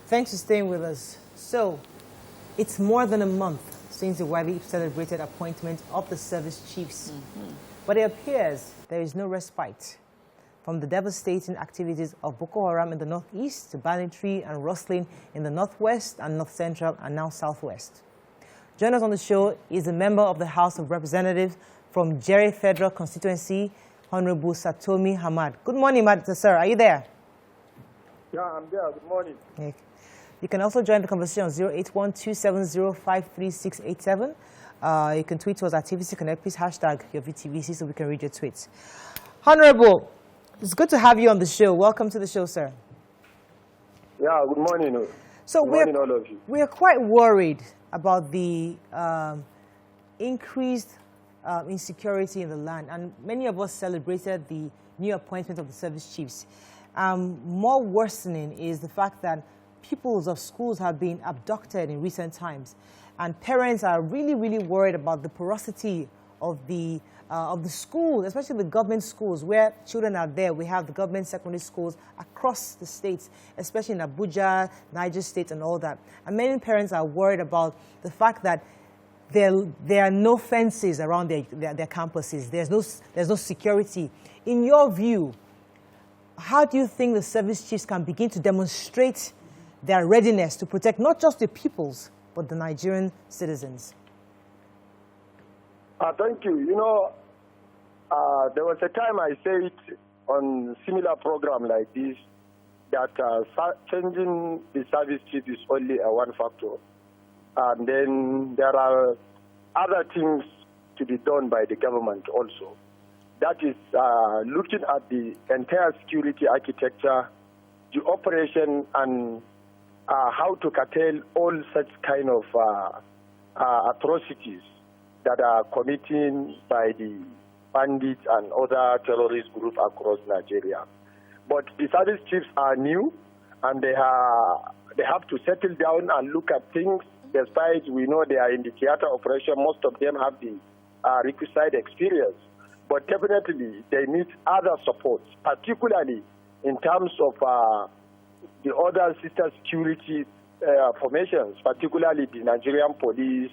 Thanks for staying with us. So, it's more than a month since the widely celebrated appointment of the service chiefs. But it appears there is no respite from the devastating activities of Boko Haram in the northeast to banditry and rustling in the northwest and north central and now southwest. Joining us on the show is a member of the House of Representatives from Jere Federal constituency, Honorable Satomi Ahmad. Good morning, sir. Are you there? Yeah, I'm there. Good morning. Okay. You can also join the conversation on 081-270-53687. You can tweet to us at TVC Connect. Please hashtag your VTVC so we can read your tweets. Honorable, it's good to have you on the show. Welcome to the show, sir. Yeah, good morning. So good morning, all of you. We're quite worried about the increased insecurity in the land, and many of us celebrated the new appointment of the service chiefs. More worsening is the fact that pupils of schools have been abducted in recent times, and parents are really, really worried about the porosity of the schools, especially the government schools where children are there. We have the government secondary schools across the states, especially in Abuja, Niger State, and all that. And many parents are worried about the fact that there are no fences around their campuses. There's no security. In your view, how do you think the service chiefs can begin to demonstrate their readiness to protect not just the peoples, but the Nigerian citizens? Thank you. You know, there was a time I said on similar program like this that changing the service chief is only one factor. And then there are other things to be done by the government also. That is looking at the entire security architecture, the operation, and how to curtail all such kind of atrocities that are committed by the bandits and other terrorist groups across Nigeria. But the service chiefs are new, and they have to settle down and look at things. Despite we know they are in the theater operation, most of them have the requisite experience. But definitely they need other supports, particularly in terms of the other sister security formations, particularly the Nigerian police,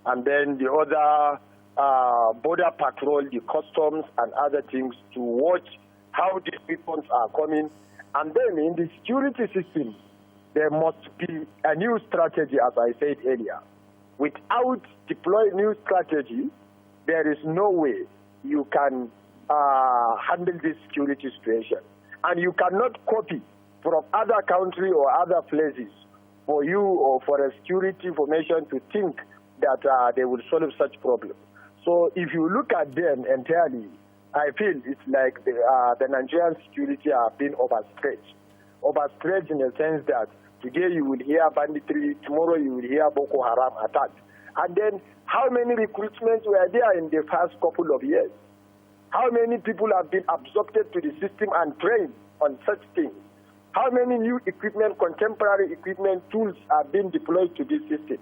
and then the other border patrol, the customs, and other things to watch how these weapons are coming. And then in the security system, there must be a new strategy, as I said earlier. Without deploying new strategy, there is no way you can handle this security situation. And you cannot copy from other countries or other places for you or for a security formation to think that they will solve such problems. So if you look at them entirely, I feel it's like the Nigerian security are being overstretched. Overstretched in the sense that today you will hear banditry, tomorrow you will hear Boko Haram attack. And then how many recruitments were there in the first couple of years? How many people have been absorbed to the system and trained on such things? How many new equipment, contemporary equipment, tools are being deployed to this system?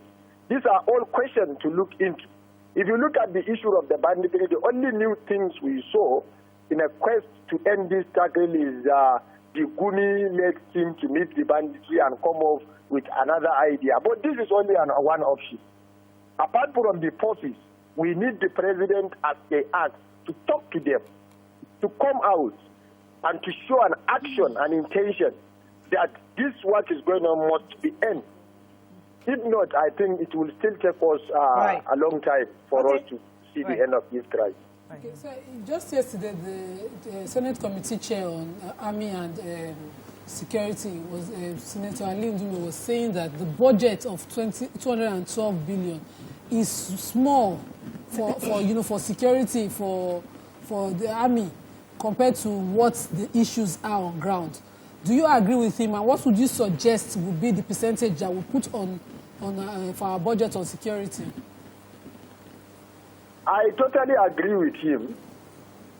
These are all questions to look into. If you look at the issue of the banditry, the only new things we saw in a quest to end this struggle is the Gumi-led team to meet the banditry and come up with another idea. But this is only one option. Apart from the forces, we need the president, as they ask, to talk to them, to come out and to show an action, an intention that this work is going on must be end. If not, I think it will still take us a long time for us to see the end of this crisis. Okay, so just yesterday, the Senate Committee Chair on Army and Security was Senator Ali Ndume was saying that the budget of 212 billion is small for security for the army compared to what the issues are on ground. Do you agree with him, and what would you suggest would be the percentage that we put on for our budget on security? I totally agree with him,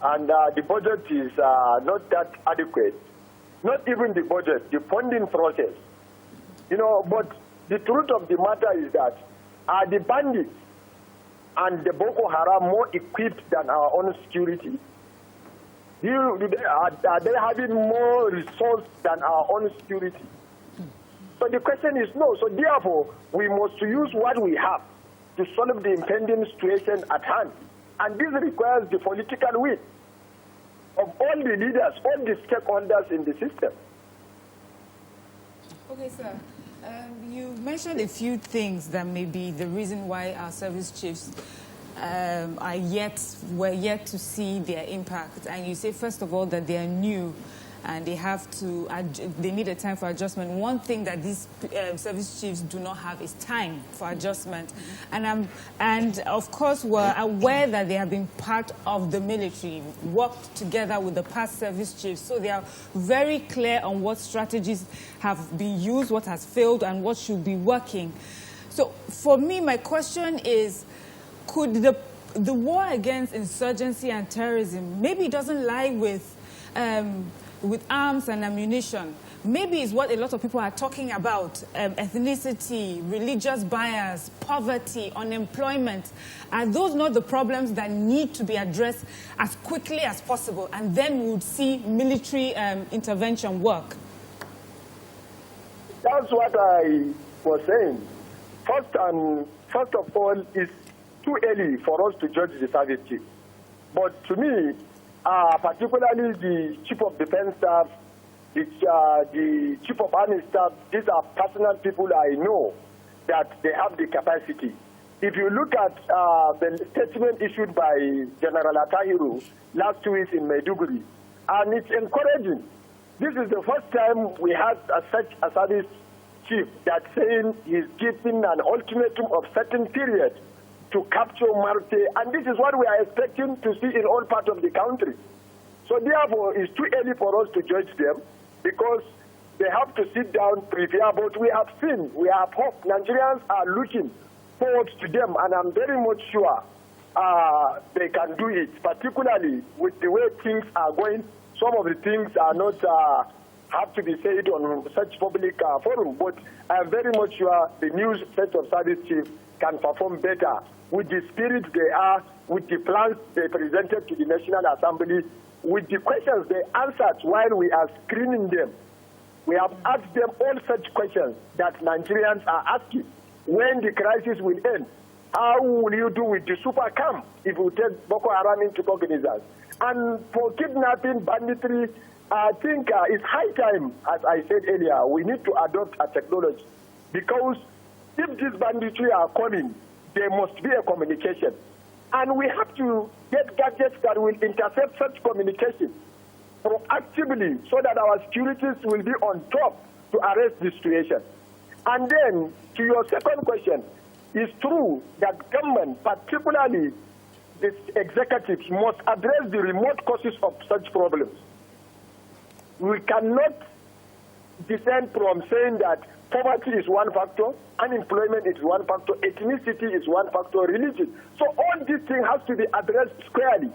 and the budget is not that adequate. Not even the budget, the funding process. You know, but the truth of the matter is that are the bandits and the Boko Haram more equipped than our own security? Are they having more resources than our own security? So the question is no. So therefore, we must use what we have to solve the impending situation at hand. And this requires the political will of all the leaders, all the stakeholders in the system. Okay, sir. You mentioned a few things that may be the reason why our service chiefs were yet to see their impact. And you say, first of all, that they are new and they need a time for adjustment. One thing that these service chiefs do not have is time for adjustment. And of course, we're aware that they have been part of the military, worked together with the past service chiefs. So they are very clear on what strategies have been used, what has failed, and what should be working. So for me, my question is, could the war against insurgency and terrorism, maybe it doesn't lie with arms and ammunition. Maybe it's what a lot of people are talking about, ethnicity, religious bias, poverty, unemployment. Are those not the problems that need to be addressed as quickly as possible? And then we would see military intervention work. That's what I was saying. First of all, it's too early for us to judge the service chief. But to me, particularly the Chief of Defense Staff, the Chief of Army Staff, these are personal people I know that they have the capacity. If you look at the statement issued by General Atahiru last week in Maiduguri, and it's encouraging. This is the first time we had such a service chief that's saying he's giving an ultimatum of certain period to capture Marte, and this is what we are expecting to see in all parts of the country. So therefore, it's too early for us to judge them because they have to sit down, prepare, but we have seen, we have hope. Nigerians are looking forward to them, and I'm very much sure they can do it, particularly with the way things are going. Some of the things are not have to be said on such public forum, but I'm very much sure the new set of service chiefs can perform better with the spirit they are, with the plans they presented to the National Assembly, with the questions they answered while we are screening them. We have asked them all such questions that Nigerians are asking. When the crisis will end, how will you do with the super camp if we take Boko Haram into cognizance? And for kidnapping, banditry, I think it's high time, as I said earlier, we need to adopt a technology. Because if these banditry are coming, there must be a communication. And we have to get gadgets that will intercept such communication proactively so that our securities will be on top to arrest the situation. And then, to your second question, it's true that government, particularly the executives, must address the remote causes of such problems. We cannot descend from saying that poverty is one factor, unemployment is one factor, ethnicity is one factor, religion. So all these things have to be addressed squarely.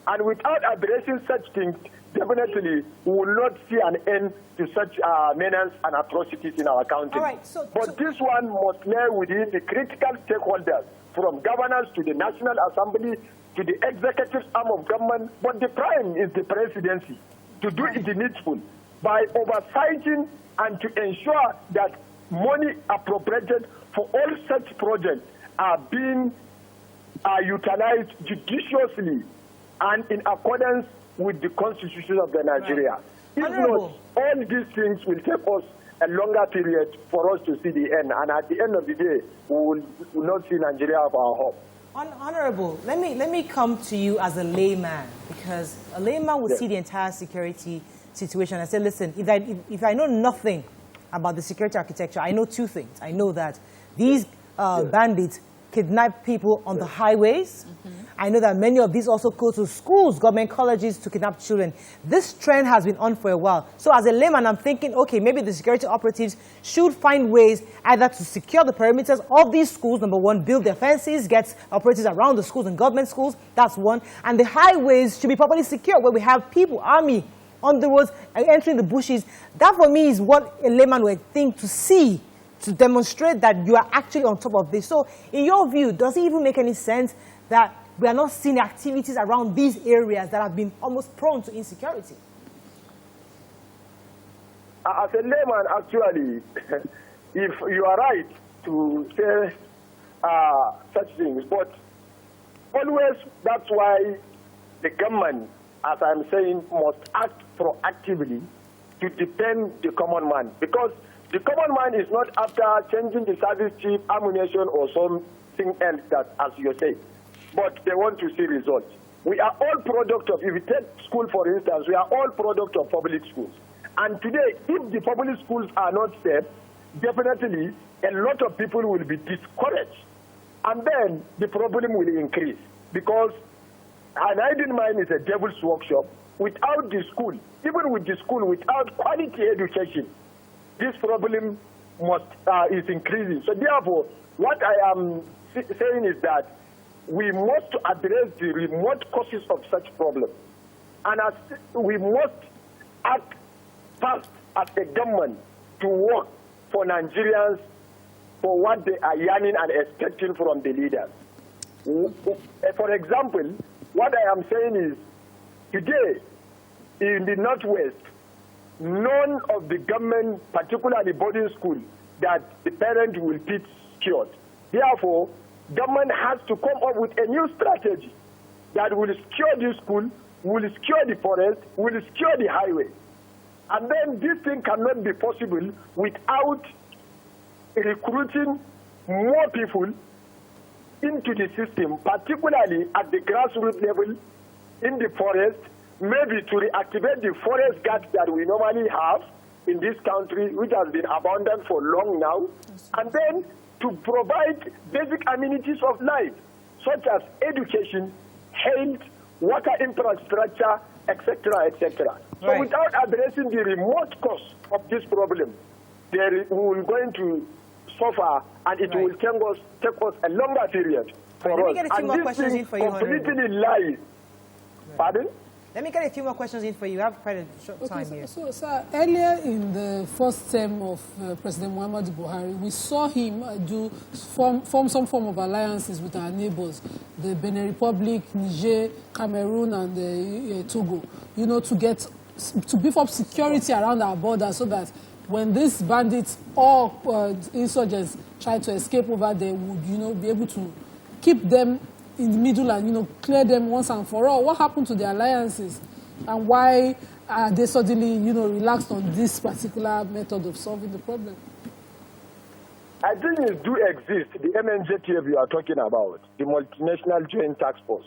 And without addressing such things, definitely we will not see an end to such menace and atrocities in our country. All right, but this one must lay within the critical stakeholders, from governors to the National Assembly to the executive arm of government. But the prime is the presidency to do the needful by oversighting and to ensure that money appropriated for all such projects are being utilized judiciously and in accordance with the Constitution of the Nigeria. If not, all these things will take us a longer period for us to see the end. And at the end of the day, we will not see Nigeria of our hope. Honorable, let me come to you as a layman, because a layman would see the entire security situation and say, listen, if I know nothing about the security architecture, I know two things. I know that these bandits kidnap people on the highways. I know that many of these also go to schools, government colleges, to kidnap children. This trend has been on for a while. So as a layman, I'm thinking, okay, maybe the security operatives should find ways either to secure the perimeters of these schools, number one, build their fences, get operatives around the schools and government schools, that's one. And the highways should be properly secured, where we have people, army, on the roads, entering the bushes. That for me is what a layman would think to see, to demonstrate that you are actually on top of this. So in your view, does it even make any sense that we are not seeing activities around these areas that have been almost prone to insecurity? As a layman, actually, if you are right to say such things, but always that's why the government, as I'm saying, must act proactively to defend the common man. Because the common man is not after changing the service chief, ammunition, or something else that, as you say, but they want to see results. We are all product of, if you take school for instance, we are all product of public schools. And today, if the public schools are not safe, definitely a lot of people will be discouraged. And then the problem will increase. Because an idle mind is a devil's workshop. Without the school, even with the school, without quality education, this problem is increasing. So therefore, what I am saying is that we must address the remote causes of such problems. And as we must act fast as a government to work for Nigerians for what they are yearning and expecting from the leaders. For example, what I am saying is, today, in the Northwest, none of the government, particularly boarding school, that the parent will teach secured. Therefore, government has to come up with a new strategy that will secure the school, will secure the forest, will secure the highway. And then this thing cannot be possible without recruiting more people into the system, particularly at the grassroots level, in the forest, maybe to reactivate the forest guards that we normally have in this country, which has been abandoned for long now, and then to provide basic amenities of life, such as education, health, water infrastructure, etc., etc. So Right. without addressing the remote cause of this problem, we are going to suffer, and it will take us a longer period for Let me us. get a few And more this questions thing in for you, completely lies. Pardon? Let me get a few more questions in for you. I have quite a short time here. So, sir, earlier in the first term of President Muhammadu Buhari, we saw him form some form of alliances with our neighbors, the Benin Republic, Niger, Cameroon, and Togo, to beef up security around our borders so that when these bandits or insurgents try to escape over there, would, be able to keep them in the middle and, clear them once and for all. What happened to the alliances, and why are they suddenly, relaxed on this particular method of solving the problem? I think it do exist, the MNJTF you are talking about, the Multinational Joint Task Force.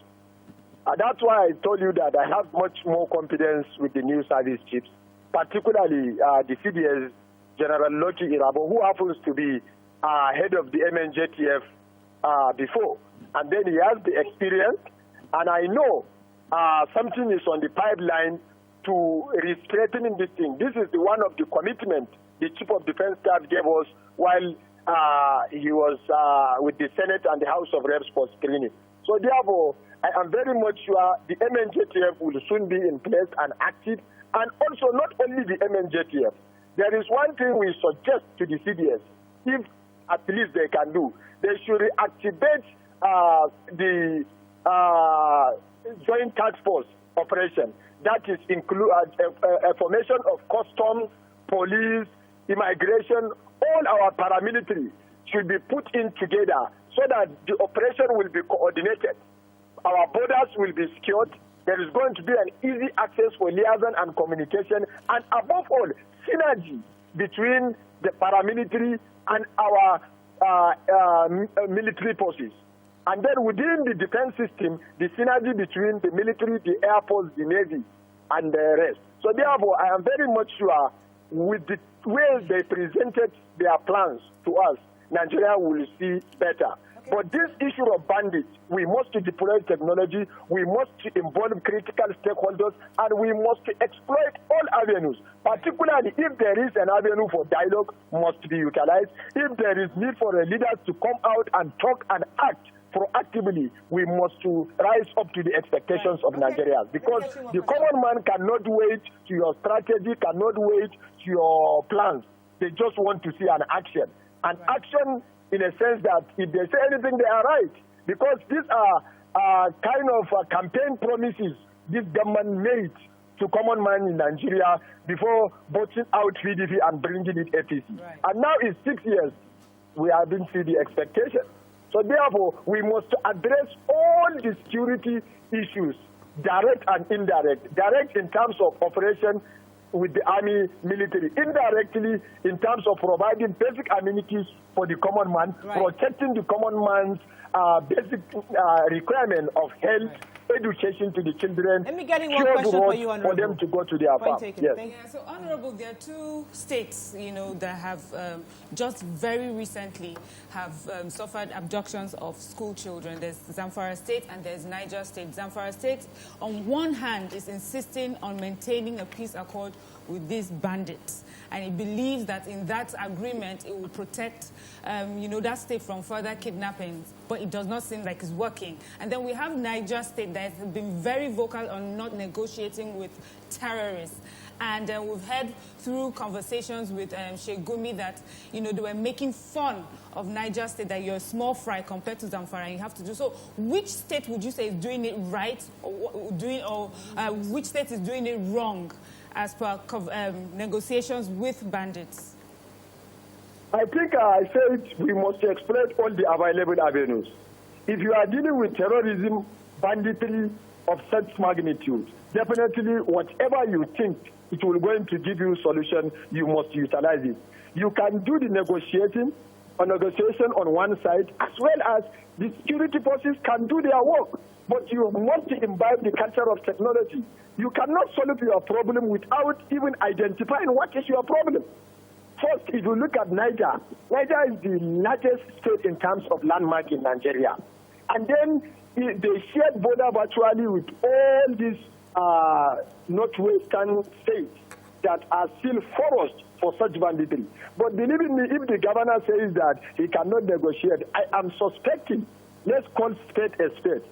That's why I told you that I have much more confidence with the new service chiefs, particularly the CDS, General Loki Irabo, who happens to be head of the MNJTF before. And then he has the experience, and I know something is on the pipeline to re-strengthening this thing. This is one of the commitments the Chief of Defense Staff gave us while he was with the Senate and the House of Reps for screening. So therefore, I am very much sure the MNJTF will soon be in place and active, and also not only the MNJTF. There is one thing we suggest to the CDS, if at least they can do, they should reactivate the Joint Task Force operation. That is include a formation of customs, police, immigration, all our paramilitary should be put in together so that the operation will be coordinated. Our borders will be secured. There is going to be an easy access for liaison and communication, and above all, synergy between the paramilitary and our military forces. And then within the defense system, the synergy between the military, the air force, the navy, and the rest. So therefore, I am very much sure with the way they presented their plans to us, Nigeria will see better. Okay. But this issue of bandits, we must deploy technology, we must involve critical stakeholders, and we must exploit all avenues, particularly if there is an avenue for dialogue must be utilized. If there is need for the leaders to come out and talk and act proactively, we must to rise up to the expectations of Nigerians, because the common man cannot wait to your strategy, cannot wait to your plans. They just want to see an action. An action in a sense that if they say anything, they are right. Because these are kind of campaign promises this government made to common man in Nigeria before voting out PDP and bringing it APC. Right. And now it's 6 years. We haven't seen the expectation. So therefore, we must address all the security issues, direct and indirect. Direct in terms of operation with the army, military. Indirectly in terms of providing basic amenities for the common man, right. protecting the common man's basic requirement of health, education to the children. Let me get in one question for you, Honorable. For them to go to their farm. Yes. Yeah, so Honorable, there are two states, you know, that have just very recently have suffered abductions of school children. There's Zamfara State and there's Niger State. Zamfara State, on one hand, is insisting on maintaining a peace accord with these bandits. And it believes that in that agreement, it will protect, you know, that state from further kidnappings. But it does not seem like it's working. And then we have Niger State that has been very vocal on not negotiating with terrorists. And we've heard through conversations with Sheikh Gumi that, you know, they were making fun of Niger State, that you're a small fry compared to Zamfara, and you have to do so. Which state would you say is doing it right, or which state is doing it wrong as per negotiations with bandits? I think I said we must exploit all the available avenues. If you are dealing with terrorism, banditry of such magnitude, definitely whatever you think it will going to give you solution, you must utilize it. You can do the negotiation on one side, as well as the security forces can do their work. But you must imbibe the culture of technology. You cannot solve your problem without even identifying what is your problem. First, if you look at Niger, Niger is the largest state in terms of landmark in Nigeria. And then they share border virtually with all these northwestern states that are still forced for such banditry. But believe me, if the governor says that he cannot negotiate, I am suspecting, let's call state a state.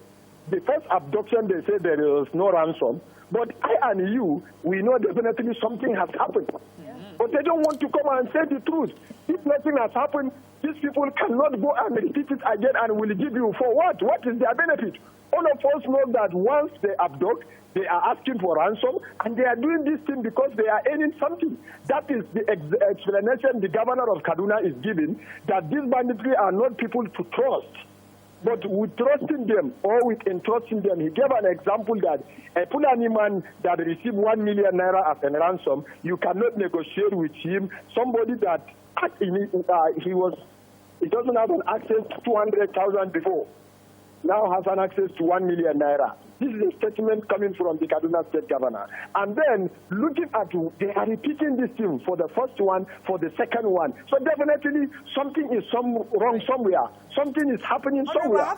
The first abduction, they say there is no ransom. But I and you, we know definitely something has happened. Yeah. But they don't want to come and say the truth. If nothing has happened, these people cannot go and repeat it again and will give you for what? What is their benefit? All of us know that once they abduct, they are asking for ransom, and they are doing this thing because they are earning something. That is the explanation the governor of Kaduna is giving, that these banditry are not people to trust. But with trusting them or with entrusting them, he gave an example that a Fulani man that received 1 million naira as a ransom, you cannot negotiate with him. Somebody that he doesn't have an access to 200,000 before, now has an access to 1 million naira. This is a statement coming from the Kaduna State Governor. And then looking at, they are repeating this thing for the first one, for the second one. So definitely something is wrong somewhere. Something is happening somewhere.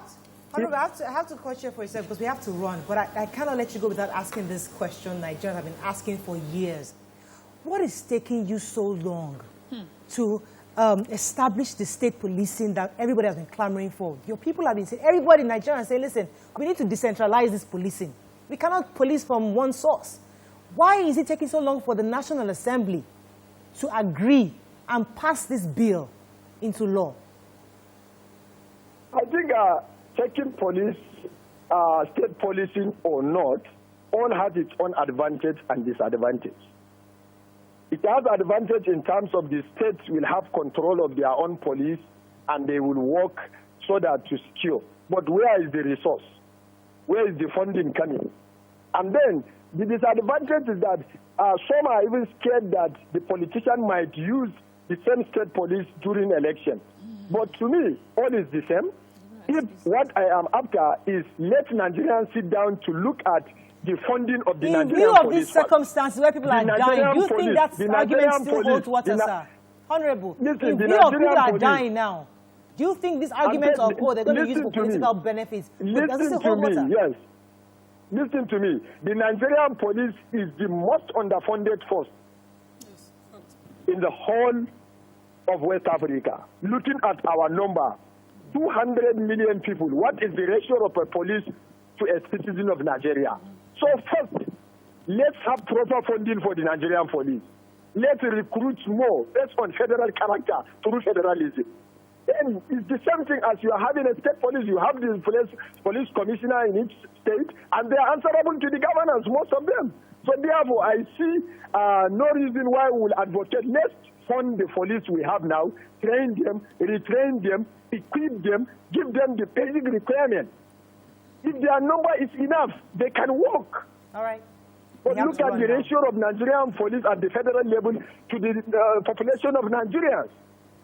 I have to question for yourself because we have to run. But I cannot let you go without asking this question Nigerians have been asking for years. What is taking you so long to establish the state policing that everybody has been clamoring for? Your people have been saying, everybody in Nigeria is saying, listen, we need to decentralize this policing. We cannot police from one source. Why is it taking so long for the National Assembly to agree and pass this bill into law? I think taking police, state policing or not, all has its own advantage and disadvantage. It has advantage in terms of the states will have control of their own police and they will work so that to secure. But where is the resource? Where is the funding coming? And then the disadvantage is that some are even scared that the politician might use the same state police during election. But to me, all is the same. If what I am after is let Nigerians sit down to look at the funding of the Nigerian police. In view of these circumstances where people are dying, do you think that argument still holds water, sir? Honorable, in view of people are dying now, do you think these arguments are poor? They're going to use for political benefits? Does it still hold water? Yes. Listen to me. The Nigerian police is the most underfunded force in the whole of West Africa. Looking at our number, 200 million people. What is the ratio of a police to a citizen of Nigeria? So first, let's have proper funding for the Nigerian police. Let's recruit more based on federal character through federalism. Then it's the same thing as you are having a state police. You have the police commissioner in each state, and they are answerable to the governors, most of them. So therefore, I see no reason why we will advocate. Let's fund the police we have now, train them, retrain them, equip them, give them the basic requirements. If their number is enough, they can work. All right. But look at the ratio of Nigerian police at the federal level to the population of Nigerians.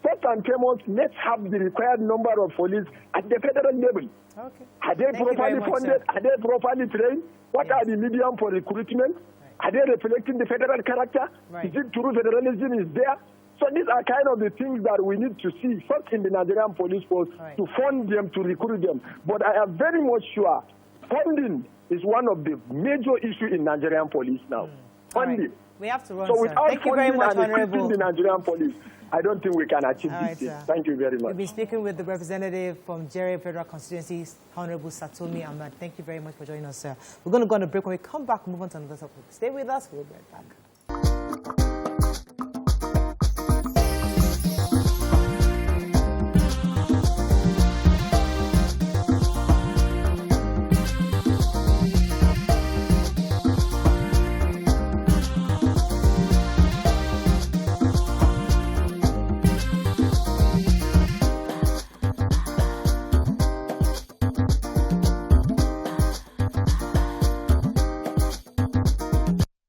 First and foremost, let's have the required number of police at the federal level. Okay. Are they properly funded? Are they properly trained? What are the medium for recruitment? Are they reflecting the federal character? Is it true federalism is there? So these are kind of the things that we need to see first in the Nigerian police force to fund them, to recruit them. But I am very much sure funding is one of the major issues in Nigerian police now. Funding. Right. We have to run, so without Thank you very much, Honorable. The Nigerian police, I don't think we can achieve this. Thank you very much. We'll be speaking with the representative from Jere Federal constituency, Honorable Satomi Ahmad. Thank you very much for joining us, sir. We're going to go on a break. When we come back, we'll move on to another topic. Stay with us. We'll be right back.